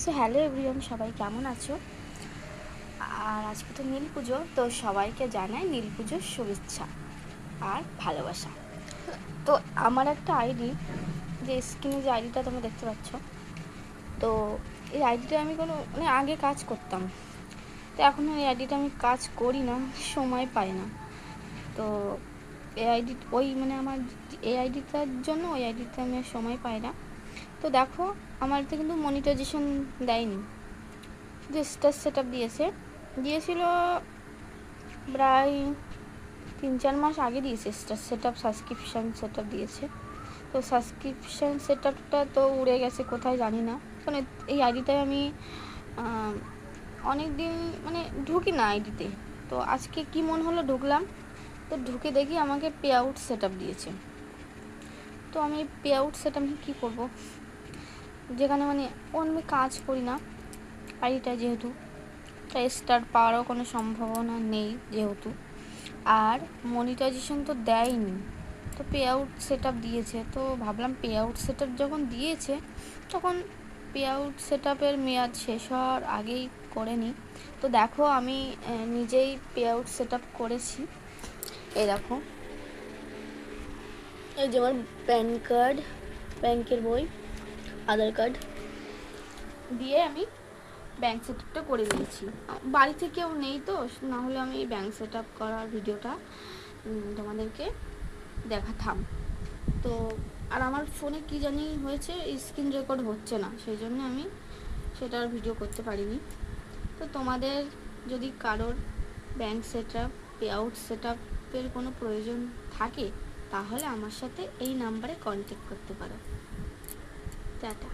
So hello everyone, সবাই কেমন আছো? আর আজকে তো নীল পুজো, তো সবাইকে জানাই নীল পুজোর শুভেচ্ছা আর ভালোবাসা। তো আমার একটা আইডি, যে স্ক্রিনে যে আইডিটা তোমরা দেখতে পাচ্ছ, তো এই আইডিটা আমি আগে কাজ করতাম, তো এখন এই আইডিটা আমি কাজ করি না, সময় পাই না। তো এই আইডি আমার এই আইডিটার জন্য ওই আইডিতে আমি আর সময় পাই না। তো দেখো, আমার তো কিন্তু মনিটাইজেশন দেয়নি, যে স্টার সেট আপ দিয়েছিল প্রায় 3-4 মাস আগে দিয়েছে। Star set up subscription set up দিয়েছে, তো সাবস্ক্রিপশান সেট আপটা তো উড়ে গেছে কোথায় জানি না। কারণ এই আইডিটায় আমি অনেক দিন ঢুকি না আইডিতে। তো আজকে কি মন হলো ঢুকলাম, তো ঢুকে দেখি আমাকে পে আউট সেট আপ দিয়েছে। তো আমি পে আউট সেট আপ কী করবো, যেখানে আমি কাজ করি না আইডিটা, যেহেতু তাই স্টার পাওয়ারও কোনো সম্ভাবনা নেই যেহেতু, আর মনিটাইজেশন তো দেয়নি। তো পে আউট সেট আপ দিয়েছে, তো ভাবলাম পে আউট সেট আপ যখন দিয়েছে তখন পে আউট সেট আপের মেয়াদ শেষ হওয়ার আগেই করে নিই। তো দেখো, আমি নিজেই পে আউট সেট আপ করেছি। এই দেখো, এই যে আমার প্যান কার্ড, ব্যাংকের বই, আধার কার্ড দিয়ে আমি ব্যাংক সেট আপটা করে নিয়েছি। বাড়িতে কেউ নেই, তো না হলে আমি ব্যাংক সেট আপ করার ভিডিওটা তোমাদেরকে দেখাতাম। তো আর আমার ফোনে কি জানি হয়েছে, স্ক্রিন রেকর্ড হচ্ছে না, সেই জন্য আমি সেটার ভিডিও করতে পারিনি। তো তোমাদের যদি কারোর bank set up, pay out set আপের কোনো প্রয়োজন থাকে, তাহলে আমার সাথে এই নাম্বারে কন্ট্যাক্ট করতে পারো। টাটা।